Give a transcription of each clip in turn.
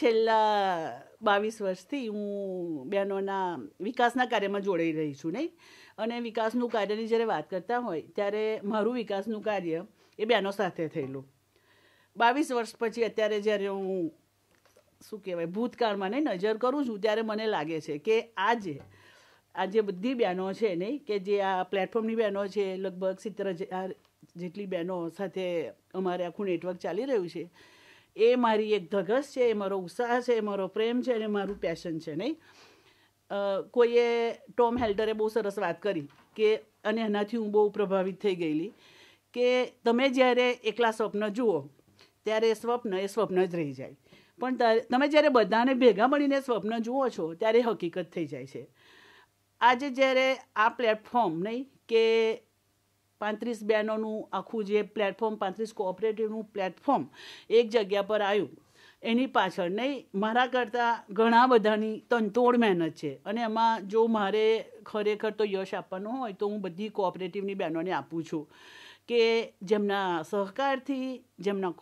છેલ્લા 22 વર્ષથી હું બહેનોના વિકાસના કાર્યમાં જોડાઈ રહી છું નહીં. અને વિકાસનું કાર્યની જ્યારે વાત કરતા હોય ત્યારે મારું વિકાસનું કાર્ય એ બહેનો સાથે થયેલું. 22 વર્ષ પછી અત્યારે જ્યારે હું શું કહેવાય ભૂતકાળમાં નહીં નજર કરું છું ત્યારે મને લાગે છે કે આજે બધી બહેનો છે નહીં કે જે આ પ્લેટફોર્મની બહેનો છે, લગભગ 70,000 જેટલી બહેનો સાથે અમારે આખું નેટવર્ક ચાલી રહ્યું છે. એ મારી એક ધગસ છે, એ મારો ઉત્સાહ છે, એ મારો પ્રેમ છે અને મારું પેશન છે નહીં. કોઈએ ટોમ હેલ્ટરે બહુ સરસ વાત કરી કે અને એનાથી હું બહુ પ્રભાવિત થઈ ગયેલી કે તમે જ્યારે એકલા સ્વપ્ન જુઓ ત્યારે એ સ્વપ્ન જ રહી જાય, પણ તમે જ્યારે બધાને ભેગા મળીને સ્વપ્ન જુઓ છો ત્યારે હકીકત થઈ જાય છે. આજે જ્યારે આ પ્લેટફોર્મ નહીં કે 35 બહેનોનું આખું જે પ્લેટફોર્મ 35 કોઓપરેટિવનું પ્લેટફોર્મ એક જગ્યા પર આવ્યું, એની પાછળ નહીં મારા કરતાં ઘણા બધાની તનતોડ મહેનત છે. અને એમાં જો મારે ખરેખર તો યશ આપવાનું હોય તો હું બધી કોઓપરેટિવની બહેનોને આપું છું કે જેમના સહકારથી, જેમના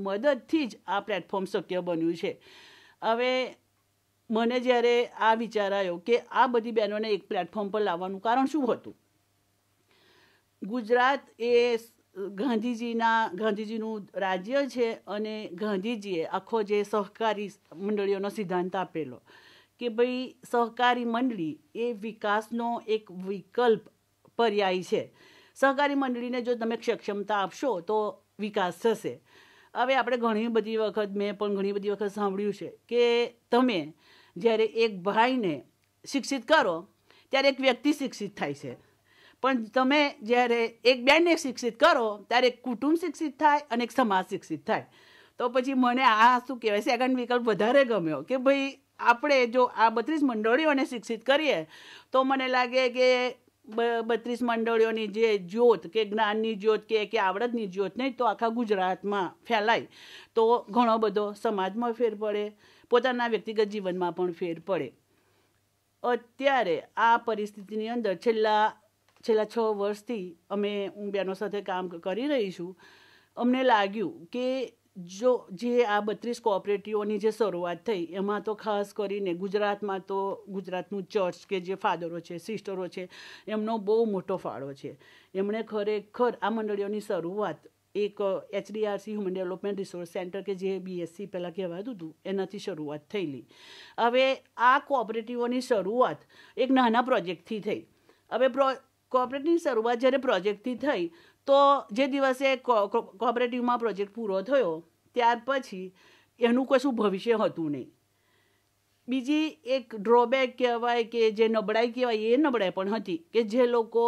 મદદથી જ આ પ્લેટફોર્મ શક્ય બન્યું છે. હવે મને જ્યારે આ વિચાર આવ્યો કે આ બધી બહેનોને એક પ્લેટફોર્મ પર લાવવાનું કારણ શું હતું. ગુજરાત એ ગાંધીજીનું રાજ્ય છે અને ગાંધીજીએ આખો જે સહકારી મંડળીઓનો સિદ્ધાંત આપેલો કે ભાઈ સહકારી મંડળી એ વિકાસનો એક વિકલ્પ પર્યાય છે. સહકારી મંડળીને જો તમે સક્ષમતા આપશો તો વિકાસ થશે. હવે આપણે ઘણી બધી વખત સાંભળ્યું છે કે તમે જ્યારે એક ભાઈને શિક્ષિત કરો ત્યારે એક વ્યક્તિ શિક્ષિત થાય છે, પણ તમે જ્યારે એક બેનને શિક્ષિત કરો ત્યારે એક કુટુંબ શિક્ષિત થાય અને એક સમાજ શિક્ષિત થાય. તો પછી મને આ શું કહેવાય સેકન્ડ વિકલ્પ વધારે ગમ્યો કે ભાઈ આપણે જો આ 32 મંડળીઓને શિક્ષિત કરીએ તો મને લાગે કે 32 મંડળીઓની જે જ્યોત કે જ્ઞાનની જ્યોત કે આવડતની જ્યોત નહીં તો આખા ગુજરાતમાં ફેલાય તો ઘણો બધો સમાજમાં ફેર પડે, પોતાના વ્યક્તિગત જીવનમાં પણ ફેર પડે. અત્યારે આ પરિસ્થિતિની અંદર છેલ્લા 6 વર્ષથી હું બહેનો સાથે કામ કરી રહી છું. અમને લાગ્યું કે જો જે આ 32 કોઓપરેટિવોની જે શરૂઆત થઈ એમાં તો ખાસ કરીને ગુજરાતમાં તો ગુજરાતનું ચર્ચ કે જે ફાધરો છે, સિસ્ટરો છે, એમનો બહુ મોટો ફાળો છે. એમણે ખરેખર આ મંડળીઓની શરૂઆત એક HDRC human development resource centre કે જે BSC પહેલાં કહેવાતું હતું એનાથી શરૂઆત થયેલી. હવે આ કોઓપરેટિવોની શરૂઆત એક નાના પ્રોજેક્ટથી થઈ. હવે કોઓપરેટિવની શરૂઆત જ્યારે પ્રોજેક્ટથી થઈ તો જે દિવસે કોઓપરેટિવમાં પ્રોજેક્ટ પૂરો થયો ત્યાર પછી એનું કશું ભવિષ્ય હતું નહીં. બીજી એક ડ્રોબેક કહેવાય કે જે નબળાઈ કહેવાય એ નબળાઈ પણ હતી કે જે લોકો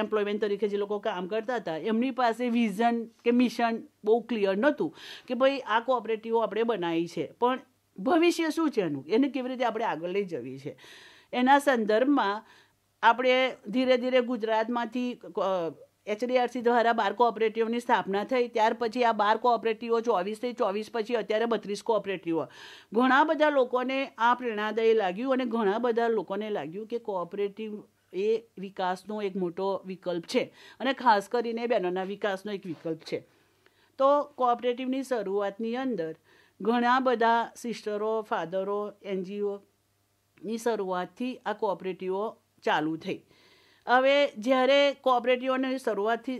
એમ્પ્લોયમેન્ટ તરીકે જે લોકો કામ કરતા હતા એમની પાસે વિઝન કે મિશન બહુ ક્લિયર નહોતું કે ભાઈ આ કોઓપરેટિવો આપણે બનાવી છે પણ ભવિષ્ય શું છે એનું, એને કેવી રીતે આપણે આગળ લઈ જવી છે. એના સંદર્ભમાં આપણે ધીરે ધીરે ગુજરાતમાંથી HDRC દ્વારા 12 કોઓપરેટિવની સ્થાપના થઈ. ત્યાર પછી આ 12 કોઓપરેટિવો 24 થઈ, 24 પછી અત્યારે 32 કોઓપરેટિવો. ઘણા બધા લોકોને આ પ્રેરણાદાયી લાગ્યું અને ઘણા બધા લોકોને લાગ્યું કે કોઓપરેટિવ એ વિકાસનો એક મોટો વિકલ્પ છે અને ખાસ કરીને બહેનોના વિકાસનો એક વિકલ્પ છે. તો કોઓપરેટિવની શરૂઆતની અંદર ઘણા બધા સિસ્ટરો, ફાધરો, NGOની શરૂઆતથી આ કોઓપરેટિવો ચાલુ થઈ. હવે જ્યારે કોઓપરેટિવોની શરૂઆતથી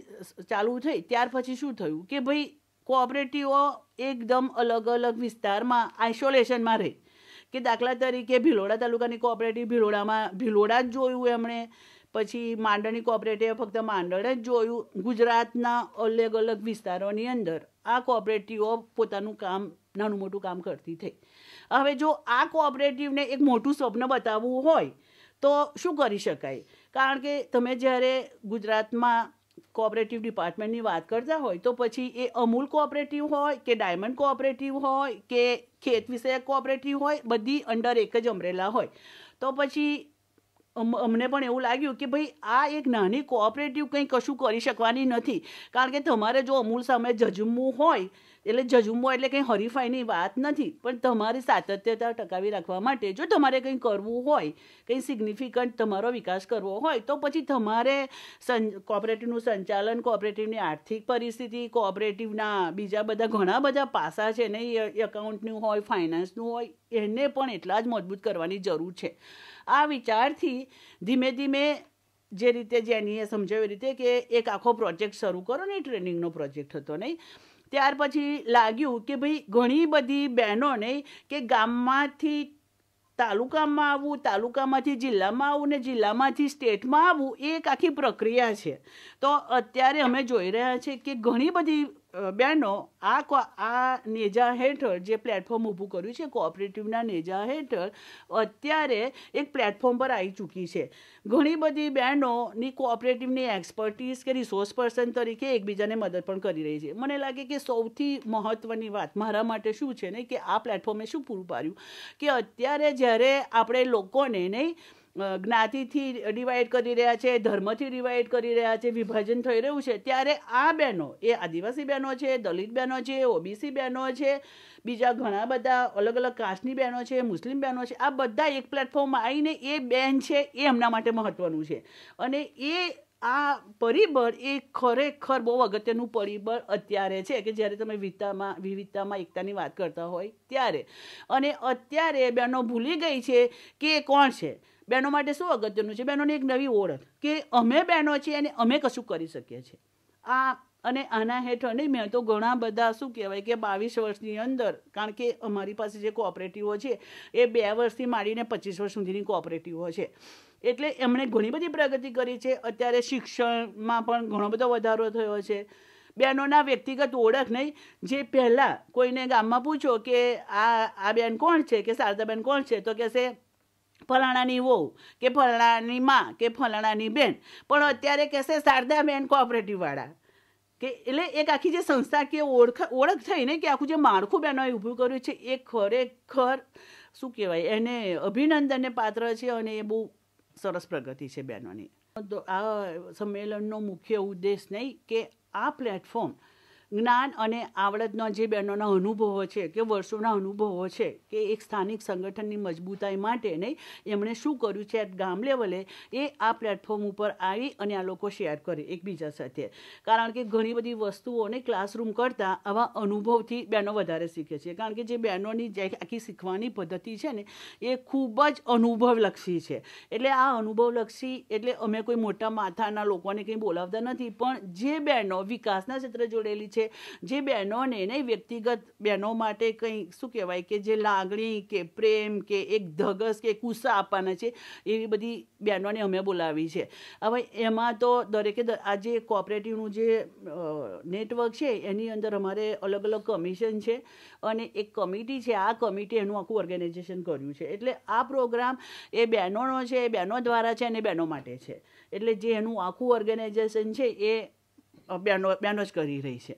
ચાલુ થઈ ત્યાર પછી શું થયું કે ભાઈ કોઓપરેટિવો એકદમ અલગ અલગ વિસ્તારમાં આઇસોલેશનમાં રહી. કે દાખલા તરીકે ભિલોડા તાલુકાની કોઓપરેટિવ ભિલોડા જ જોયું એમણે, પછી માંડળની કોઓપરેટિવે ફક્ત માંડળ જ જોયું. ગુજરાતના અલગ અલગ વિસ્તારોની અંદર આ કોઓપરેટિવો પોતાનું કામ નાનું મોટું કામ કરતી થઈ. હવે જો આ કોઓપરેટિવને એક મોટું સ્વપ્ન બતાવવું હોય તો શું કરી શકાય? કારણ કે તમે જ્યારે ગુજરાતમાં કોઓપરેટિવ ડિપાર્ટમેન્ટની વાત કરતા હોય તો પછી એ અમૂલ કોઓપરેટિવ હોય કે ડાયમંડ કોઓપરેટિવ હોય કે ખેત વિષયક કોઓપરેટિવ હોય, બધી અંડર એક જ અમ્બ્રેલા હોય. તો પછી અમને પણ એવું લાગ્યું કે ભાઈ આ એક નાની કોઓપરેટિવ કંઈ કશું કરી શકવાની નથી. કારણ કે તમારે જો અમૂલ સામે જજમવું હોય એટલે જજુમો એટલે કંઈ હરીફાઈની વાત નથી, પણ તમારી સાતત્યતા ટકાવી રાખવા માટે જો તમારે કંઈ કરવું હોય, કંઈ સિગ્નિફિકન્ટ તમારો વિકાસ કરવો હોય, તો પછી તમારે કોઓપરેટિવનું સંચાલન, કોઓપરેટિવની આર્થિક પરિસ્થિતિ, કોઓપરેટિવના બીજા બધા ઘણા બધા પાસા છે ને, એકાઉન્ટનું હોય, ફાઇનાન્સનું હોય, એને પણ એટલા જ મજબૂત કરવાની જરૂર છે. આ વિચારથી ધીમે ધીમે જે રીતે જેનીએ સમજાવ્યું એ રીતે કે એક આખો પ્રોજેક્ટ શરૂ કરો ને, ટ્રેનિંગનો પ્રોજેક્ટ હતો નહીં. ત્યાર પછી લાગ્યું કે ભાઈ ઘણી બધી બહેનોને કે ગામમાંથી તાલુકામાં આવવું, તાલુકામાંથી જિલ્લામાં આવવું ને જિલ્લામાંથી સ્ટેટમાં આવવું એ એક આખી પ્રક્રિયા છે. તો અત્યારે અમે જોઈ રહ્યા છીએ કે ઘણી બધી બહેનો આ નેજા હેઠળ જે પ્લેટફોર્મ ઊભું કર્યું છે કોઓપરેટિવના નેજા હેઠળ અત્યારે એક પ્લેટફોર્મ પર આવી ચૂકી છે. ઘણી બધી બહેનોની કોઓપરેટિવની એક્સપર્ટીઝ કે રિસોર્સ પર્સન તરીકે એકબીજાને મદદ પણ કરી રહી છે. મને લાગે કે સૌથી મહત્ત્વની વાત મારા માટે શું છે ને કે આ પ્લેટફોર્મે શું પૂરું પાડ્યું કે અત્યારે જ્યારે આપણે લોકોને નહીં જ્ઞાતિથી ડિવાઈડ કરી રહ્યા છે, ધર્મથી ડિવાઈડ કરી રહ્યા છે, વિભાજન થઈ રહ્યું છે, ત્યારે આ બહેનો એ આદિવાસી બહેનો છે, દલિત બહેનો છે, ઓબીસી બહેનો છે, બીજા ઘણા બધા અલગ અલગ કાસ્ટની બહેનો છે, મુસ્લિમ બહેનો છે, આ બધા એક પ્લેટફોર્મમાં આવીને એ બેન છે એ એમના માટે મહત્ત્વનું છે. અને આ પરિબળ એ ખરેખર બહુ અગત્યનું પરિબળ અત્યારે છે કે જ્યારે તમે વિવિધતામાં એકતાની વાત કરતા હોય ત્યારે. અને અત્યારે બહેનો ભૂલી ગઈ છે કે કોણ છે. બહેનો માટે શું અગત્યનું છે? બહેનોની એક નવી ઓળખ કે અમે બહેનો છીએ અને અમે કશું કરી શકીએ છીએ. અને આના હેઠળ નહીં, મેં તો ઘણા બધા શું કહેવાય કે 22 વર્ષની અંદર, કારણ કે અમારી પાસે જે કોઓપરેટિવો છે એ 2 વર્ષથી માંડીને 25 વર્ષ સુધીની કોઓપરેટિવો છે, એટલે એમણે ઘણી બધી પ્રગતિ કરી છે. અત્યારે શિક્ષણમાં પણ ઘણો બધો વધારો થયો છે. બહેનોના વ્યક્તિગત ઓળખ નહીં, જે પહેલાં કોઈને ગામમાં પૂછો કે આ બેન કોણ છે, કે શારદાબેન કોણ છે, તો કહેશે ફલાણાની વહુ કે ફલાણાની માં કે ફલાણાની બેન, પણ અત્યારે કહેશે શારદાબેન કોઓપરેટિવવાળા. કે એટલે એક આખી જે સંસ્થાકીય ઓળખ થઈ ને કે આખું જે માળખું બહેનોએ ઊભું કર્યું છે એ ખરેખર શું કહેવાય એને અભિનંદનને પાત્ર છે અને એ બહુ સરસ પ્રગતિ છે બહેનોની. તો આ સંમેલનનો મુખ્ય ઉદ્દેશ નહીં કે આ પ્લેટફોર્મ જ્ઞાન અને આવડતનો જે બહેનોના અનુભવો છે કે વર્ષોના અનુભવો છે કે એક સ્થાનિક સંગઠનની મજબૂતાઈ માટે નહીં એમણે શું કર્યું છે ગામ લેવલે એ આ પ્લેટફોર્મ ઉપર આવી અને આ લોકો શેર કરે એકબીજા સાથે. કારણ કે ઘણી બધી વસ્તુઓને ક્લાસરૂમ કરતાં આવા અનુભવથી બહેનો વધારે શીખે છે. કારણ કે જે બહેનોની જે આખી શીખવાની પદ્ધતિ છે ને એ ખૂબ જ અનુભવલક્ષી છે. એટલે આ અનુભવલક્ષી એટલે અમે કોઈ મોટા માથાના લોકોને કંઈ બોલાવતા નથી, પણ જે બહેનો વિકાસના ક્ષેત્રે જોડેલી છે, જે બહેનોને નહીં વ્યક્તિગત બહેનો માટે કંઈ શું કહેવાય કે જે લાગણી કે પ્રેમ કે એક ધગસ કે ઉત્સાહ આપવાના છે એવી બધી બહેનોને અમે બોલાવી છે. હવે એમાં તો દરેકે આ જે કોઓપરેટિવનું જે નેટવર્ક છે એની અંદર અમારે અલગ અલગ કમિશન છે અને એક કમિટી છે. આ કમિટી એનું આખું ઓર્ગેનાઇઝેશન કર્યું છે. એટલે આ પ્રોગ્રામ એ બહેનોનો છે, એ બહેનો દ્વારા છે અને બહેનો માટે છે. એટલે જે એનું આખું ઓર્ગેનાઇઝેશન છે એ બહેનો જ કરી રહી છે.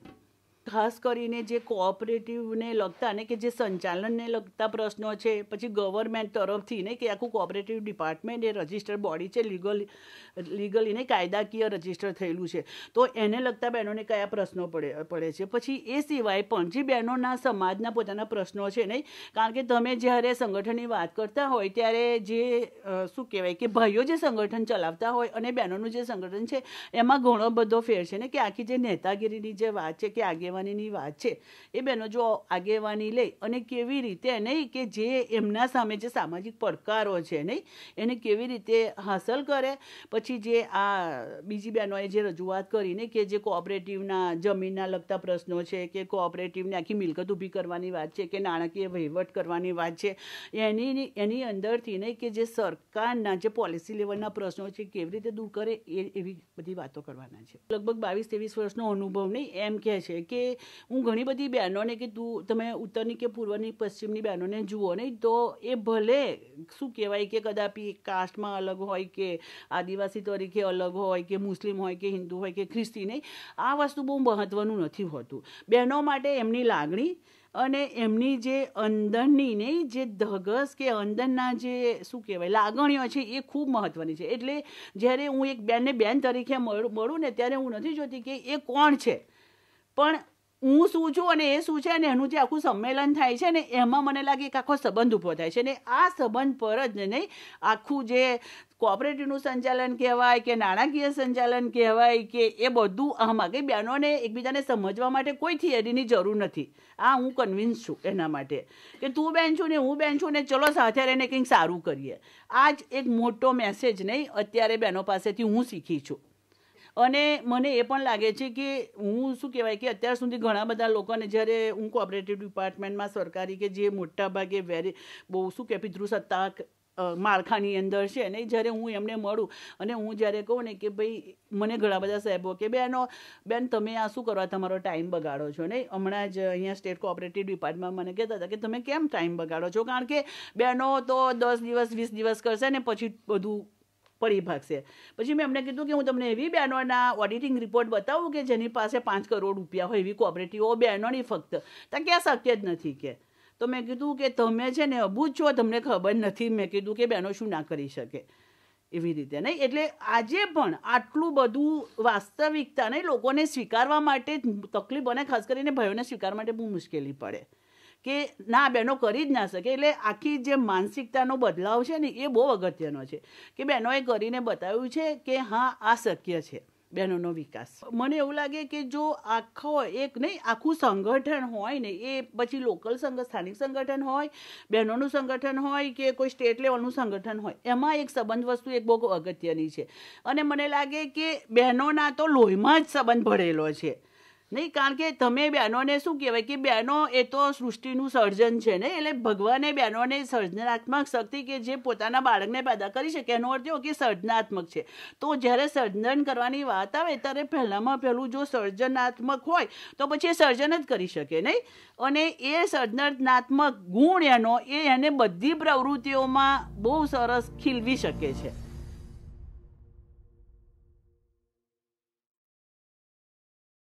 ખાસ કરીને જે કોઓપરેટિવને લગતા ને કે જે સંચાલનને લગતા પ્રશ્નો છે, પછી ગવર્મેન્ટ તરફથી ને કે આખું કોઓપરેટિવ ડિપાર્ટમેન્ટ એ રજિસ્ટર્ડ બોડી છે, લીગલી ને કાયદાકીય રજિસ્ટર થયેલું છે. તો એને લગતા બહેનોને કયા પ્રશ્નો પડે છે. પછી એ સિવાય પણ જે બહેનોના સમાજના પોતાના પ્રશ્નો છે નહીં, કારણ કે તમે જ્યારે સંગઠનની વાત કરતા હોય ત્યારે જે શું કહેવાય કે ભાઈઓ જે સંગઠન ચલાવતા હોય અને બહેનોનું જે સંગઠન છે એમાં ઘણો બધો ફેર છે ને કે આખી જે નેતાગીરીની જે વાત છે કે આગેવાનીની વાત છે એ બહેનો જો આગેવાની લે અને કેવી રીતે નહીં કે જે એમના સામે જે સામાજિક પડકારો છે નહીં એને કેવી રીતે હાંસલ કરે. પછી જે આ બીજી બહેનોએ જે રજૂઆત કરીને કે જે કોઓપરેટિવના જમીનના લગતા પ્રશ્નો છે કે કોઓપરેટિવને આખી મિલકત ઊભી કરવાની વાત છે કે નાણાકીય વહીવટ કરવાની વાત છે, એની અંદરથી નહીં કે જે સરકારના જે પોલિસી લેવલના પ્રશ્નો છે કેવી રીતે દૂર કરે એવી બધી વાતો કરવાના છે. લગભગ 22-23 વર્ષનો અનુભવ નહીં એમ કહે છે કે હું ઘણી બધી બહેનોને કે તમે ઉત્તરની કે પૂર્વની પશ્ચિમની બહેનોને જુઓ નહીં તો એ ભલે શું કહેવાય કે કદાપી કાસ્ટમાં અલગ હોય કે આદિવાસી તરીકે અલગ હોય કે મુસ્લિમ હોય કે હિન્દુ હોય કે ખ્રિસ્તી નહીં, આ વસ્તુ બહુ મહત્ત્વનું નથી હોતું. બહેનો માટે એમની લાગણી અને એમની જે અંદરની નહીં જે ધગસ કે અંદરના જે શું કહેવાય લાગણીઓ છે એ ખૂબ મહત્ત્વની છે. એટલે જ્યારે હું એક બેનને બેન તરીકે મળું ને ત્યારે હું નથી જોતી કે એ કોણ છે, પણ હું શું છું અને એ શું છે અને એનું જે આખું સંમેલન થાય છે ને એમાં મને લાગે કે આખો સંબંધ ઊભો થાય છે ને આ સંબંધ પર જ નહીં આખું જે કોઓપરેટિવનું સંચાલન કહેવાય કે નાણાકીય સંચાલન કહેવાય કે એ બધું આમાં કે બહેનોને એકબીજાને સમજવા માટે કોઈ થિયરીની જરૂર નથી. આ હું કન્વિન્સ છું એના માટે કે તું બેન છું ને હું બેન છું ને ચલો સાથે રહીને કંઈક સારું કરીએ. આ જ એક મોટો મેસેજ નહીં અત્યારે બહેનો પાસેથી હું શીખી છું. અને મને એ પણ લાગે છે કે હું શું કહેવાય કે અત્યાર સુધી ઘણા બધા લોકોને જ્યારે હું કોઓપરેટિવ ડિપાર્ટમેન્ટમાં સરકારી કે જે મોટાભાગે બહુ શું કે પિતૃસત્તા માળખાની અંદર છે ને જ્યારે હું એમને મળું અને હું જ્યારે કહું ને કે ભાઈ મને ઘણા બધા સાહેબો કે બેન તમે આ શું કરવા તમારો ટાઈમ બગાડો છો ને હમણાં જ અહીંયા સ્ટેટ કોઓપરેટિવ ડિપાર્ટમેન્ટમાં મને કહેતા હતા કે તમે કેમ ટાઈમ બગાડો છો કારણ કે બહેનો તો 10 દિવસ 20 દિવસ કરશે ને પછી બધું પડી ભાગશે. પછી મેં એમને કીધું કે હું તમને એવી બહેનોના ઓડિટિંગ રિપોર્ટ બતાવું કે જેની પાસે 5 કરોડ રૂપિયા હોય એવી કોઓપરેટિવો બહેનોની ફક્ત ત્યાં ક્યાં શક્ય જ નથી કે. તો મેં કીધું કે તમે છે ને અબૂજ છો તમને ખબર નથી. મેં કીધું કે બહેનો શું ના કરી શકે એવી રીતે નહીં. એટલે આજે પણ આટલું બધું વાસ્તવિકતા નહીં લોકોને સ્વીકારવા માટે તકલીફ બને ખાસ કરીને ભાઈઓને સ્વીકારવા માટે બહુ મુશ્કેલી પડે કે ના બહેનો કરી જ ના શકે. એટલે આખી જે માનસિકતાનો બદલાવ છે ને એ બહુ અગત્યનો છે કે બહેનોએ કરીને બતાવ્યું છે કે હા આ શક્ય છે બહેનોનો વિકાસ. મને એવું લાગે કે જો આખું સંગઠન હોય ને એ પછી લોકલ સ્થાનિક સંગઠન હોય બહેનોનું સંગઠન હોય કે કોઈ સ્ટેટ લેવલનું સંગઠન હોય એમાં એક સંબંધ વસ્તુ એક બહુ અગત્યની છે. અને મને લાગે કે બહેનોના તો લોહીમાં જ સંબંધ ભળેલો છે નહીં કારણ કે તમે બહેનોને શું કહેવાય કે બહેનો એ તો સૃષ્ટિનું સર્જન છે ને એટલે ભગવાને બહેનોને સર્જનાત્મક શક્તિ કે જે પોતાના બાળકને પેદા કરી શકે એનો અર્થ એવો કે સર્જનાત્મક છે. તો જ્યારે સર્જન કરવાની વાત આવે ત્યારે પહેલું જો સર્જનાત્મક હોય તો પછી એ સર્જન જ કરી શકે નહીં. અને એ સર્જનાત્મક ગુણ એને બધી પ્રવૃત્તિઓમાં બહુ સરસ ખીલવી શકે છે.